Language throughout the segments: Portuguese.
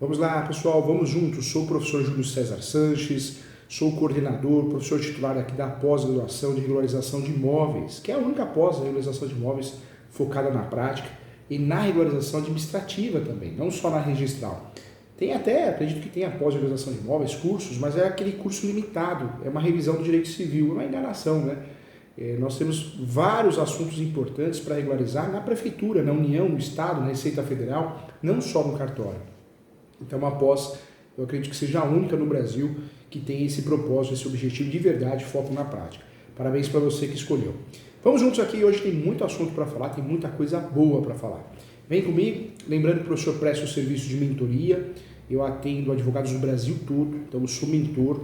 Vamos lá, pessoal, vamos juntos. Sou o professor Júlio César Sanches, sou coordenador, professor titular aqui da pós-graduação de regularização de imóveis, que é a única pós-regularização de imóveis focada na prática e na regularização administrativa também, não só na registral. Tem até, acredito que tenha pós-regularização de imóveis, cursos, mas é aquele curso limitado, é uma revisão do direito civil, é uma enganação, né? Nós temos vários assuntos importantes para regularizar na prefeitura, na União, no Estado, na Receita Federal, não só no cartório. Então, uma pós, eu acredito que seja a única no Brasil que tem esse propósito, esse objetivo de verdade, foco na prática. Parabéns para você que escolheu. Vamos juntos aqui, hoje tem muito assunto para falar, tem muita coisa boa para falar. Vem comigo, lembrando que o professor presta o serviço de mentoria, eu atendo advogados do Brasil todo, então eu sou mentor.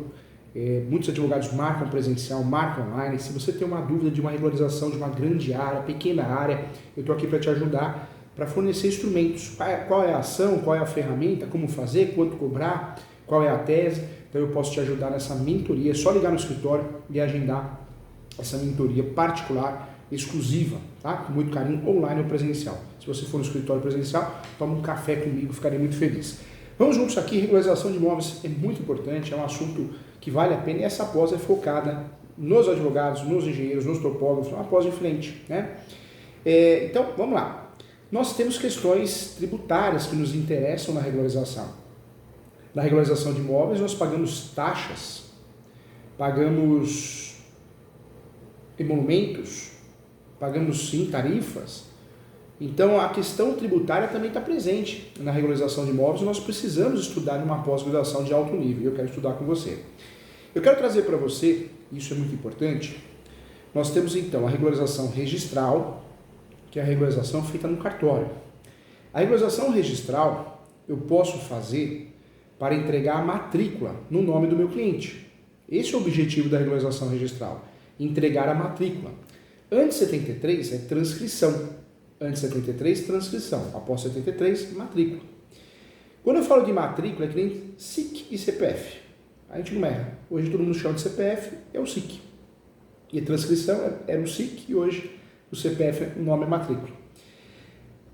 Muitos advogados marcam presencial, marcam online. Se você tem uma dúvida de uma regularização de uma grande área, pequena área, eu estou aqui para te ajudar, para fornecer instrumentos. Qual é a ação, qual é a ferramenta, como fazer, quanto cobrar, qual é a tese. Então eu posso te ajudar nessa mentoria. É só ligar no escritório e agendar essa mentoria particular, exclusiva, tá? Com muito carinho, online ou presencial. Se você for no escritório presencial, toma um café comigo, ficarei muito feliz. Vamos juntos aqui, regularização de imóveis é muito importante, é um assunto que vale a pena e essa pós é focada nos advogados, nos engenheiros, nos topógrafos, uma pós em frente, né? Então, vamos lá. Nós temos questões tributárias que nos interessam na regularização. Na regularização de imóveis, nós pagamos taxas, pagamos emolumentos, pagamos sim tarifas. Então, a questão tributária também está presente na regularização de imóveis e nós precisamos estudar numa pós-graduação de alto nível. Eu quero estudar com você. Eu quero trazer para você, isso é muito importante, nós temos então a regularização registral, que é a regularização feita no cartório. A regularização registral eu posso fazer para entregar a matrícula no nome do meu cliente. Esse é o objetivo da regularização registral, entregar a matrícula. Antes de 73 é transcrição. Antes de 73, transcrição. Após 73, matrícula. Quando eu falo de matrícula, é que nem SIC e CPF. A gente não erra. Hoje todo mundo chama de CPF, é o SIC. E a transcrição era o SIC e hoje o CPF, o nome é matrícula.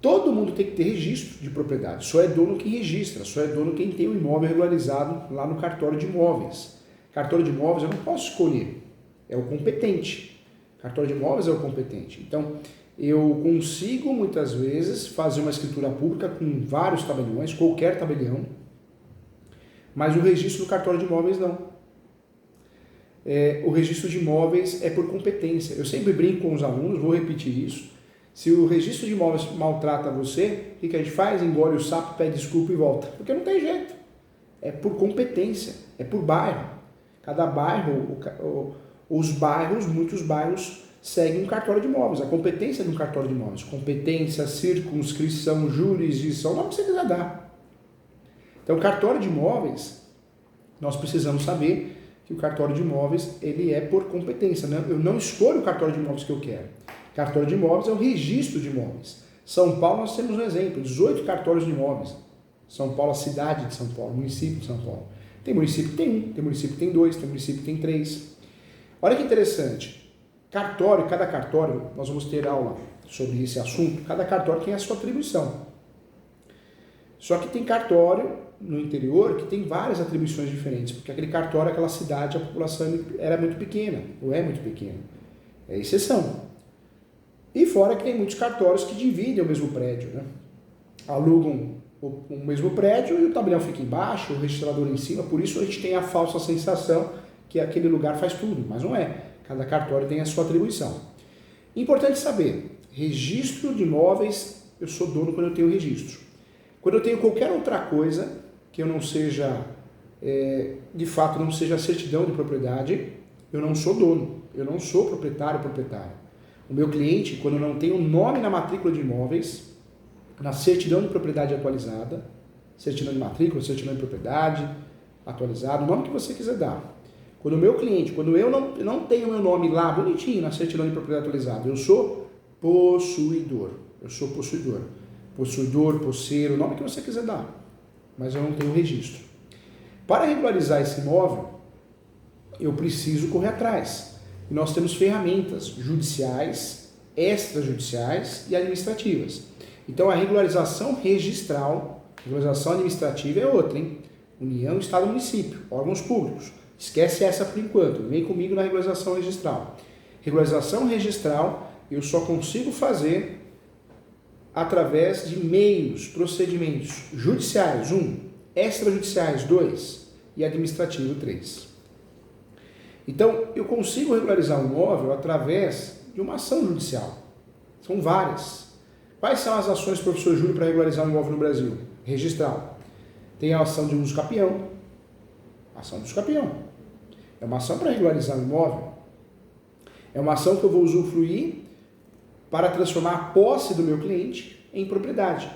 Todo mundo tem que ter registro de propriedade. Só é dono quem registra, só é dono quem tem o imóvel regularizado lá no cartório de imóveis. Cartório de imóveis eu não posso escolher, é o competente. Cartório de imóveis é o competente. Então, eu consigo muitas vezes fazer uma escritura pública com vários tabeliões, qualquer tabelião, mas o registro do cartório de imóveis não. O registro de imóveis é por competência. Eu sempre brinco com os alunos, vou repetir isso. Se o registro de imóveis maltrata você, o que a gente faz? Engole o sapo, pede desculpa e volta. Porque não tem jeito. É por competência, é por bairro. Cada bairro, os bairros, muitos bairros seguem um cartório de imóveis. A competência de um cartório de imóveis. Competência, circunscrição, jurisdição, o nome que você quiser dar. Então, cartório de imóveis, nós precisamos saber que o cartório de imóveis ele é por competência, né? Eu não escolho o cartório de imóveis que eu quero. Cartório de imóveis é o registro de imóveis. São Paulo nós temos um exemplo, 18 cartórios de imóveis. São Paulo, a cidade de São Paulo, município de São Paulo. Tem município que tem 1, tem município que tem 2, tem município que tem 3. Olha que interessante. Cartório, cada cartório, nós vamos ter aula sobre esse assunto, cada cartório tem a sua atribuição. Só que tem cartório no interior que tem várias atribuições diferentes, porque aquele cartório, aquela cidade, a população era muito pequena, ou é muito pequena. É exceção. E fora que tem muitos cartórios que dividem o mesmo prédio, né? Alugam o mesmo prédio e o tabelião fica embaixo, o registrador em cima, por isso a gente tem a falsa sensação que aquele lugar faz tudo, mas não é. Cada cartório tem a sua atribuição. Importante saber, registro de imóveis, eu sou dono quando eu tenho registro. Quando eu tenho qualquer outra coisa que eu não seja, de fato, não seja certidão de propriedade, eu não sou dono, eu não sou proprietário. O meu cliente, quando não tem o nome na matrícula de imóveis, na certidão de propriedade atualizada, certidão de matrícula, certidão de propriedade atualizada, o nome que você quiser dar. Quando o meu cliente, quando eu não tenho o meu nome lá bonitinho na certidão de propriedade atualizada, eu sou possuidor. Possuidor, posseiro, o nome que você quiser dar. Mas eu não tenho registro. Para regularizar esse imóvel, eu preciso correr atrás. E nós temos ferramentas judiciais, extrajudiciais e administrativas. Então, a regularização registral Regularização administrativa é outra, hein? União, Estado, Município, órgãos públicos. Esquece essa por enquanto, vem comigo na regularização registral. Regularização registral eu só consigo fazer através de meios, procedimentos judiciais, 1, extrajudiciais, 2 e administrativo, 3. Então, eu consigo regularizar um imóvel através de uma ação judicial. São várias. Quais são as ações, professor Júlio, para regularizar um imóvel no Brasil? Registral. Tem a ação de uso capião. Ação de uso capião. É uma ação para regularizar um imóvel. É uma ação que eu vou usufruir para transformar a posse do meu cliente em propriedade.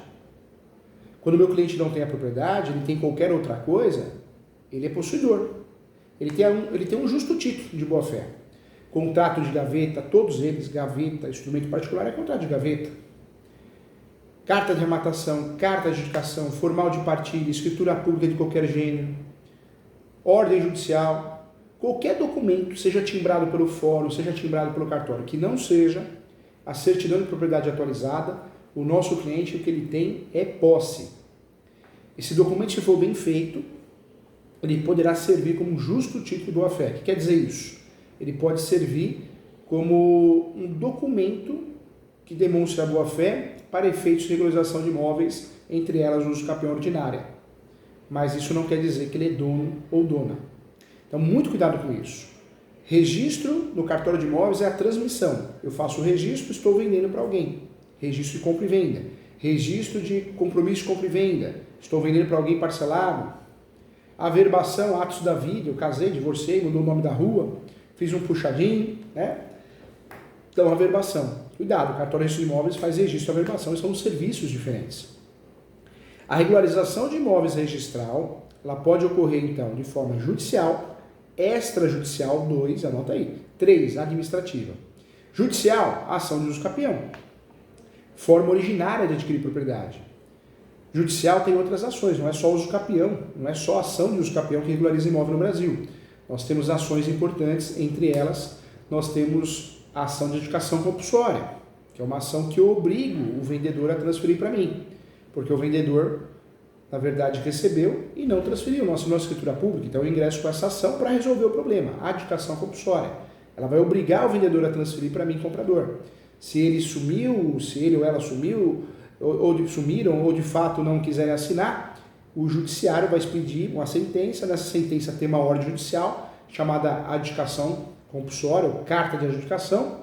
Quando o meu cliente não tem a propriedade, ele tem qualquer outra coisa, ele é possuidor. Ele tem um justo título de boa-fé. Contrato de gaveta, todos eles, gaveta, instrumento particular é contrato de gaveta. Carta de arrematação, carta de adjudicação, formal de partilha, escritura pública de qualquer gênero, ordem judicial, qualquer documento, seja timbrado pelo fórum, seja timbrado pelo cartório, que não seja a certidão de propriedade atualizada, o nosso cliente, o que ele tem é posse. Esse documento, se for bem feito, ele poderá servir como um justo título de boa-fé. O que quer dizer isso? Ele pode servir como um documento que demonstre a boa-fé para efeitos de regularização de imóveis, entre elas o uso capião ordinária. Mas isso não quer dizer que ele é dono ou dona. Então, muito cuidado com isso. Registro no cartório de imóveis é a transmissão. Eu faço o registro, estou vendendo para alguém. Registro de compra e venda. Registro de compromisso de compra e venda. Estou vendendo para alguém parcelado. Averbação, atos da vida. Eu casei, divorciei, mudou o nome da rua, fiz um puxadinho, né? Então, averbação. Cuidado, o cartório de imóveis faz registro de averbação, são serviços diferentes. A regularização de imóveis registral, ela pode ocorrer, então, de forma judicial, extrajudicial, 2, anota aí, 3, administrativa. Judicial, ação de uso capião. Forma originária de adquirir propriedade. Judicial tem outras ações, não é só uso capião, não é só ação de uso capião que regulariza imóvel no Brasil. Nós temos ações importantes, entre elas, nós temos a ação de adjudicação compulsória, que é uma ação que eu obrigo o vendedor a transferir para mim, porque o vendedor, na verdade, recebeu e não transferiu, não assinou a escritura pública, então eu ingresso com essa ação para resolver o problema, a adjudicação compulsória. Ela vai obrigar o vendedor a transferir para mim, comprador. Se ele sumiu, se ele ou ela sumiu, ou sumiram, ou de fato não quiserem assinar, o judiciário vai expedir uma sentença, nessa sentença tem uma ordem judicial, chamada adjudicação compulsória, ou carta de adjudicação,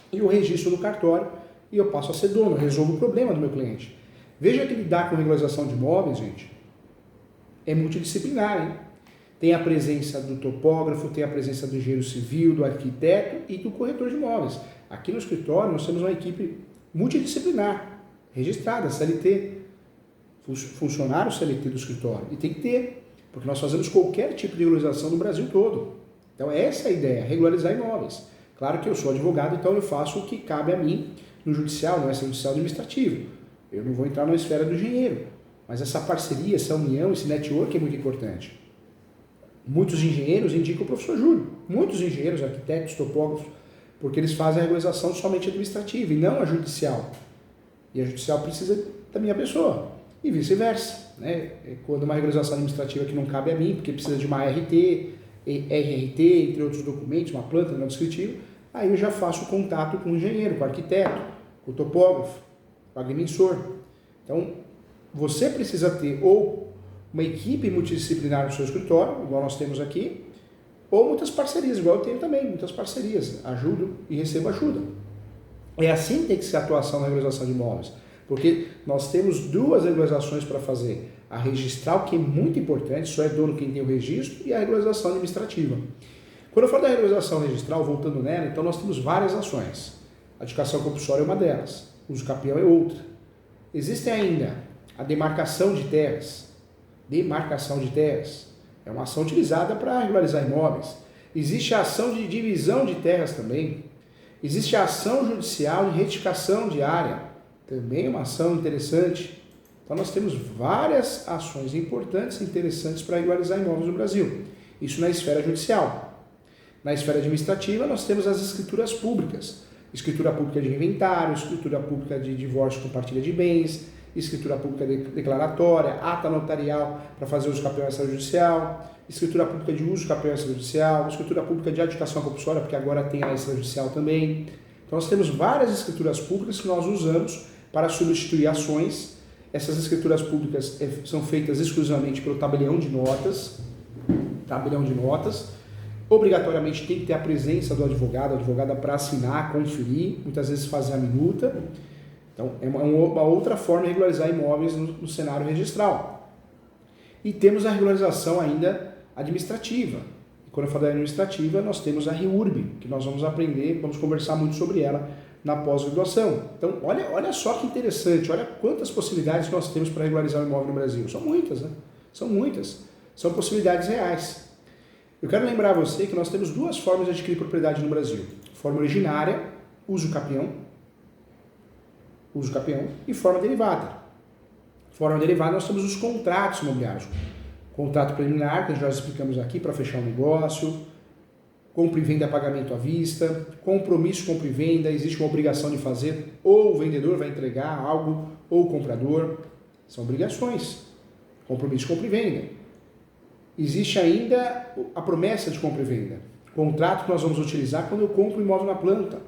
e o registro do cartório, e eu passo a ser dono, resolvo o problema do meu cliente. Veja que lidar com regularização de imóveis, gente, é multidisciplinar, hein? Tem a presença do topógrafo, tem a presença do engenheiro civil, do arquiteto e do corretor de imóveis. Aqui no escritório nós temos uma equipe multidisciplinar, registrada, CLT, funcionário CLT do escritório, e tem que ter, porque nós fazemos qualquer tipo de regularização no Brasil todo. Então essa é a ideia, regularizar imóveis. Claro que eu sou advogado, então eu faço o que cabe a mim no judicial, no extrajudicial administrativo. Eu não vou entrar na esfera do engenheiro, mas essa parceria, essa união, esse network é muito importante. Muitos engenheiros indicam o professor Júlio, muitos engenheiros, arquitetos, topógrafos, porque eles fazem a regularização somente administrativa e não a judicial. E a judicial precisa da minha pessoa, e vice-versa, né? Quando uma regularização administrativa que não cabe a mim, porque precisa de uma RT, entre outros documentos, uma planta não descritiva, aí eu já faço contato com o engenheiro, com o arquiteto, com o topógrafo, com o agrimensor. Então, você precisa ter ou uma equipe multidisciplinar no seu escritório, igual nós temos aqui, ou muitas parcerias, igual eu tenho também, muitas parcerias, ajudo e recebo ajuda. É assim que tem que ser a atuação na regularização de imóveis, porque nós temos duas regularizações para fazer. A registral, que é muito importante, só é dono quem tem o registro, e a regularização administrativa. Quando eu falo da regularização registral, voltando nela, então nós temos várias ações. A adjudicação compulsória é uma delas, o uso capião é outra. Existem ainda a demarcação de terras. Demarcação de terras é uma ação utilizada para regularizar imóveis. Existe a ação de divisão de terras também. Existe a ação judicial de retificação de área, também é uma ação interessante. Então nós temos várias ações importantes e interessantes para regularizar imóveis no Brasil. Isso na esfera judicial. Na esfera administrativa nós temos as escrituras públicas. Escritura pública de inventário, escritura pública de divórcio com partilha de bens, escritura pública declaratória, ata notarial para fazer uso capião extrajudicial, escritura pública de uso capião extrajudicial, escritura pública de adjudicação compulsória, porque agora tem a extrajudicial também. Então nós temos várias escrituras públicas que nós usamos para substituir ações. Essas escrituras públicas são feitas exclusivamente pelo tabelião de notas. Obrigatoriamente tem que ter a presença do advogado, a advogada para assinar, conferir, muitas vezes fazer a minuta. Então é uma outra forma de regularizar imóveis no cenário registral. E temos a regularização ainda administrativa. E quando eu falo da administrativa, nós temos a REURB, que nós vamos aprender, vamos conversar muito sobre ela na pós-graduação. Então, olha só que interessante, olha quantas possibilidades nós temos para regularizar o imóvel no Brasil. São muitas, né? São muitas. São possibilidades reais. Eu quero lembrar a você que nós temos duas formas de adquirir propriedade no Brasil. Forma originária, uso capião, e forma derivada. Forma derivada, nós temos os contratos imobiliários. Contrato preliminar, que nós explicamos aqui para fechar um negócio, compra e venda, pagamento à vista, compromisso, compra e venda, existe uma obrigação de fazer, ou o vendedor vai entregar algo, ou o comprador. São obrigações. Compromisso, compra e venda. Existe ainda a promessa de compra e venda. Contrato que nós vamos utilizar quando eu compro o imóvel na planta.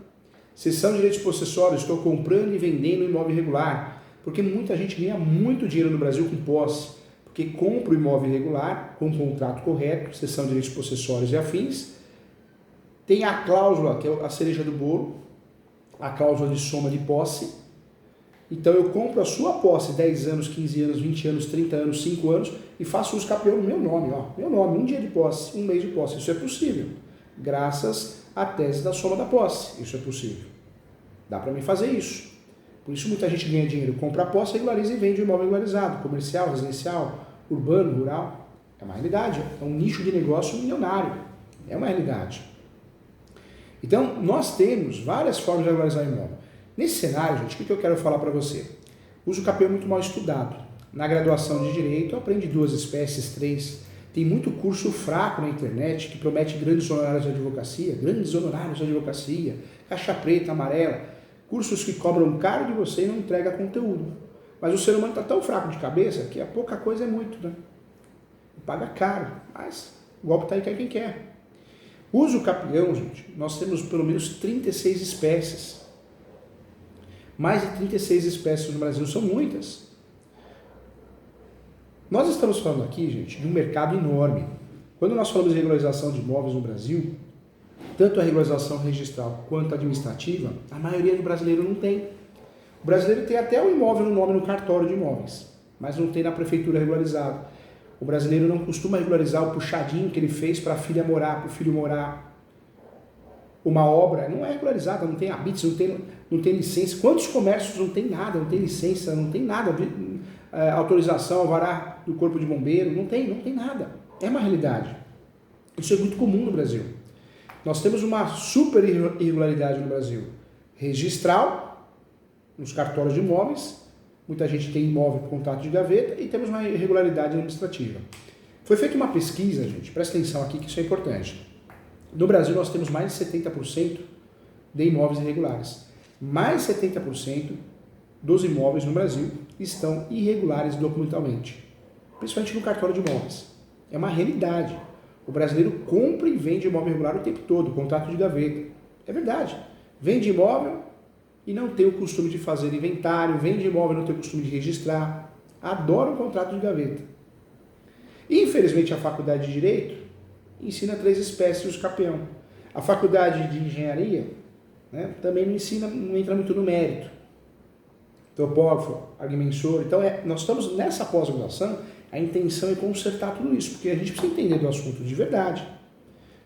Cessão de direitos possessórios, estou comprando e vendendo um imóvel irregular. Porque muita gente ganha muito dinheiro no Brasil com posse. Porque compra o imóvel irregular, com o contrato correto, cessão de direitos possessórios e afins. Tem a cláusula, que é a cereja do bolo, a cláusula de soma de posse. Então eu compro a sua posse 10 anos, 15 anos, 20 anos, 30 anos, 5 anos e faço uso capião no meu nome. Meu nome, um dia de posse, um mês de posse. Isso é possível. Graças à tese da soma da posse. Isso é possível. Dá para mim fazer isso. Por isso muita gente ganha dinheiro, compra a posse, regulariza e vende o imóvel regularizado. Comercial, residencial, urbano, rural. É uma realidade. É um nicho de negócio milionário. É uma realidade. Então, nós temos várias formas de regularizar o imóvel. Nesse cenário, gente, o que eu quero falar para você? O uso capião é muito mal estudado. Na graduação de Direito, eu aprendi 2 espécies, 3. Tem muito curso fraco na internet que promete grandes honorários de advocacia, caixa preta, amarela, cursos que cobram caro de você e não entrega conteúdo. Mas o ser humano está tão fraco de cabeça que a pouca coisa é muito, né? Paga caro, mas o golpe está aí, quer quem quer. Uso capião, gente, nós temos pelo menos 36 espécies. Mais de 36 espécies no Brasil, são muitas. Nós estamos falando aqui, gente, de um mercado enorme. Quando nós falamos de regularização de imóveis no Brasil, tanto a regularização registral quanto a administrativa, a maioria do brasileiro não tem. O brasileiro tem até o imóvel no nome no cartório de imóveis, mas não tem na prefeitura regularizado. O brasileiro não costuma regularizar o puxadinho que ele fez para a filha morar, para o filho morar. Uma obra não é regularizada, não tem habites, não tem licença. Quantos comércios não tem nada, não tem licença, não tem nada, autorização, alvará do corpo de bombeiro, não tem nada. É uma realidade. Isso é muito comum no Brasil. Nós temos uma super irregularidade no Brasil. Registral, nos cartórios de imóveis, muita gente tem imóvel com contrato de gaveta e temos uma irregularidade administrativa. Foi feita uma pesquisa, gente, presta atenção aqui que isso é importante. No Brasil nós temos mais de 70% de imóveis irregulares. Mais de 70% dos imóveis no Brasil estão irregulares documentalmente, principalmente no cartório de imóveis. É uma realidade. O brasileiro compra e vende imóvel irregular o tempo todo, contrato de gaveta. É verdade. Vende imóvel e não tem o costume de fazer inventário, vende imóvel e não tem o costume de registrar. Adora o contrato de gaveta. Infelizmente a faculdade de Direito ensina 3 espécies de uso capião. A faculdade de Engenharia, né, também não ensina, não entra muito no mérito. Topógrafo, agrimensor. Então nós estamos nessa pós-graduação, a intenção é consertar tudo isso, porque a gente precisa entender do assunto de verdade,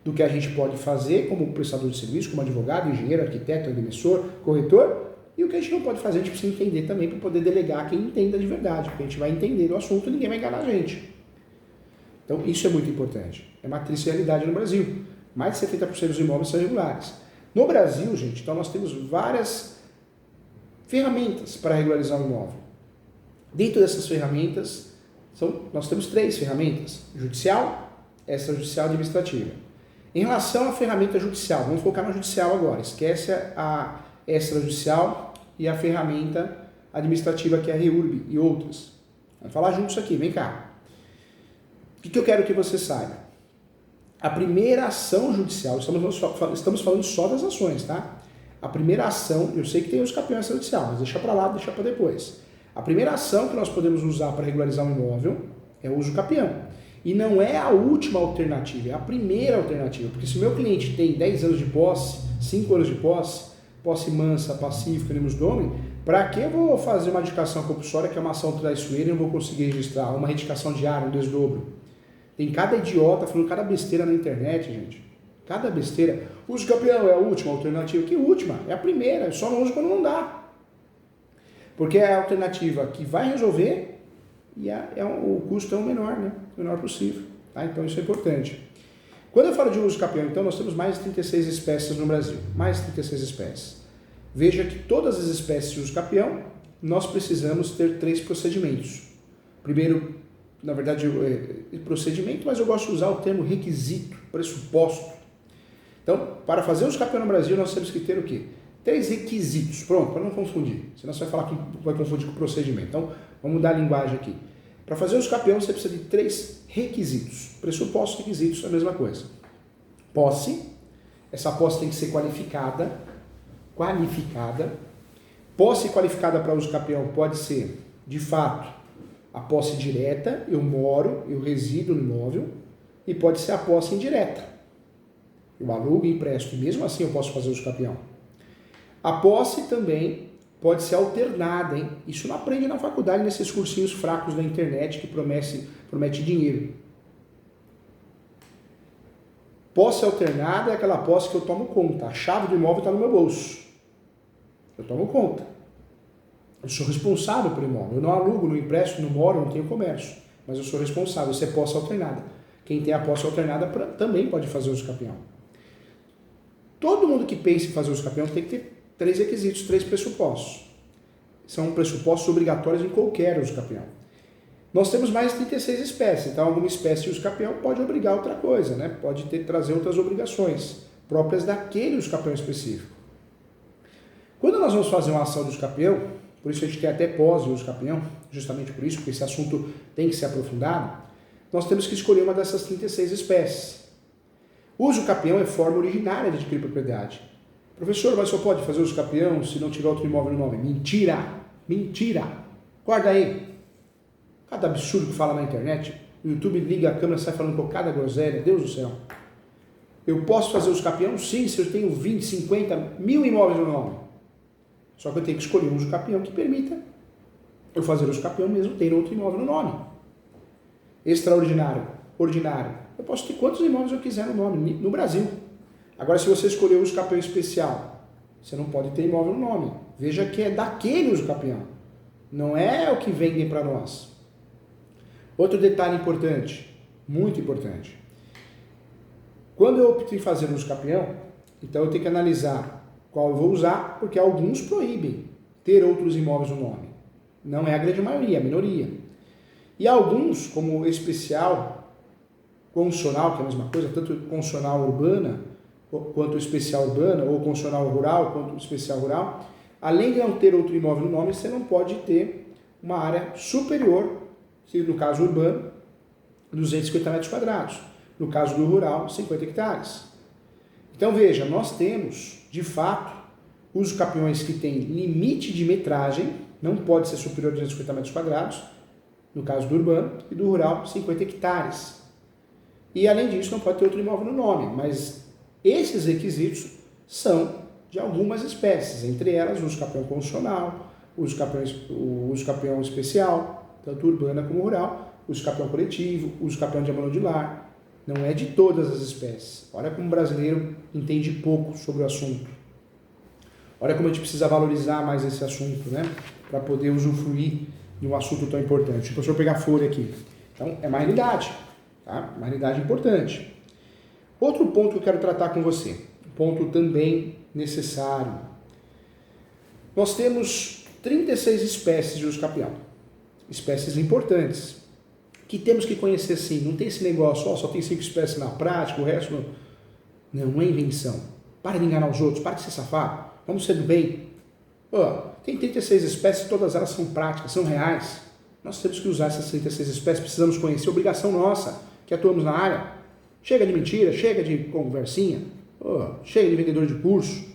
do que a gente pode fazer como prestador de serviço, como advogado, engenheiro, arquiteto, agrimensor, corretor, e o que a gente não pode fazer, a gente precisa entender também para poder delegar quem entenda de verdade, porque a gente vai entender do assunto e ninguém vai enganar a gente. Então isso é muito importante. É uma triste realidade no Brasil. Mais de 70% dos imóveis são irregulares. No Brasil, gente, então nós temos várias ferramentas para regularizar o imóvel. Dentro dessas ferramentas, nós temos 3 ferramentas: judicial, extrajudicial e administrativa. Em relação à ferramenta judicial, vamos focar na judicial agora. Esquece a extrajudicial e a ferramenta administrativa, que é a REURB e outras. Vamos falar juntos aqui, vem cá. O que eu quero que você saiba? A primeira ação judicial, estamos falando só das ações, tá? A primeira ação, eu sei que tem os campeões judiciais, mas deixa para lá, deixa para depois. A primeira ação que nós podemos usar para regularizar um imóvel é o uso capião. E não é a última alternativa, é a primeira alternativa. Porque se o meu cliente tem 10 anos de posse, 5 anos de posse mansa, pacífica, animus domini, para que eu vou fazer uma retificação compulsória, que é uma ação traiçoeira, e não vou conseguir registrar uma retificação diária, um desdobro? Tem cada idiota falando cada besteira na internet, gente. Cada besteira. Uso capião é a última alternativa. Que última? É a primeira. Eu só não uso quando não dá. Porque é a alternativa que vai resolver e o custo é o menor, né? O menor possível. Tá? Então isso é importante. Quando eu falo de uso capião, então, nós temos mais de 36 espécies no Brasil. Mais de 36 espécies. Veja que todas as espécies de uso capião, nós precisamos ter 3 procedimentos. Primeiro, na verdade, procedimento, mas eu gosto de usar o termo requisito, pressuposto. Então, para fazer uso capião no Brasil, nós temos que ter o quê? 3 requisitos. Pronto, para não confundir. Senão você vai falar que vai confundir com o procedimento. Então, vamos mudar a linguagem aqui. Para fazer uso capião, você precisa de 3 requisitos. Pressupostos, requisitos, é a mesma coisa. Posse. Essa posse tem que ser qualificada. Posse qualificada para uso capião pode ser, de fato, a posse direta, eu moro, eu resido no imóvel, e pode ser a posse indireta. Eu alugo e empresto, e mesmo assim eu posso fazer uso capião. A posse também pode ser alternada, hein? Isso não aprende na faculdade, nesses cursinhos fracos da internet que promete dinheiro. Posse alternada é aquela posse que eu tomo conta. A chave do imóvel está no meu bolso. Eu tomo conta. Eu sou responsável pelo imóvel. Eu não alugo, não empresto, não moro, não tenho comércio. Mas eu sou responsável. Isso é posse alternada. Quem tem a posse alternada também pode fazer uso capião. Todo mundo que pensa em fazer uso capião tem que ter 3 requisitos, 3 pressupostos. São pressupostos obrigatórios em qualquer uso capião. Nós temos mais de 36 espécies. Então, alguma espécie de uso capião pode obrigar outra coisa, né? Pode trazer outras obrigações próprias daquele uso capião específico. Quando nós vamos fazer uma ação de uso capião, por isso a gente quer até pós de uso capião, justamente por isso, porque esse assunto tem que ser aprofundado, nós temos que escolher uma dessas 36 espécies. O uso capião é forma originária de adquirir propriedade. Professor, mas só pode fazer uso capião se não tiver outro imóvel no nome? Mentira! Mentira! Guarda aí! Cada absurdo que fala na internet, o YouTube liga a câmera e sai falando com cada groselha, Deus do céu. Eu posso fazer uso capião? Sim, se eu tenho 20, 50, 1000 imóveis no nome. Só que eu tenho que escolher um uso capião que permita eu fazer uso capião mesmo tendo outro imóvel no nome. Extraordinário, ordinário. Eu posso ter quantos imóveis eu quiser no nome, no Brasil. Agora, se você escolher o uso capião especial, você não pode ter imóvel no nome. Veja que é daquele uso capião. Não é o que vendem para nós. Outro detalhe importante, muito importante. Quando eu opto em fazer uso capião, então eu tenho que analisar qual eu vou usar, porque alguns proíbem ter outros imóveis no nome. Não é a grande maioria, é a minoria. E alguns, como o especial, condicional, que é a mesma coisa, tanto condicional urbana, quanto especial urbana, ou condicional rural, quanto especial rural, além de não ter outro imóvel no nome, você não pode ter uma área superior, que no caso urbano, 250 metros quadrados. No caso do rural, 50 hectares. Então veja, nós temos, de fato, uso capiões que têm limite de metragem, não pode ser superior a 250 metros quadrados, no caso do urbano, e do rural, 50 hectares. E além disso, não pode ter outro imóvel no nome, mas esses requisitos são de algumas espécies, entre elas o uso capião condicional, o uso capião especial, tanto urbana como rural, o uso capião coletivo, o uso capião de abandono de lar. Não é de todas as espécies. Olha como o brasileiro entende pouco sobre o assunto. Olha como a gente precisa valorizar mais esse assunto, né? Para poder usufruir de um assunto tão importante. Deixa eu pegar a folha aqui. Então, é uma realidade. Tá? Uma realidade importante. Outro ponto que eu quero tratar com você. Um ponto também necessário. Nós temos 36 espécies de uso capião. Espécies importantes. Que temos que conhecer sim. Não tem esse negócio, só tem 5 espécies na prática, o resto não é invenção. Para de enganar os outros, para de ser safado. Vamos ser do bem. Tem 36 espécies, todas elas são práticas, são reais. Nós temos que usar essas 36 espécies, precisamos conhecer, obrigação nossa, que atuamos na área. Chega de mentira, chega de conversinha, chega de vendedor de curso.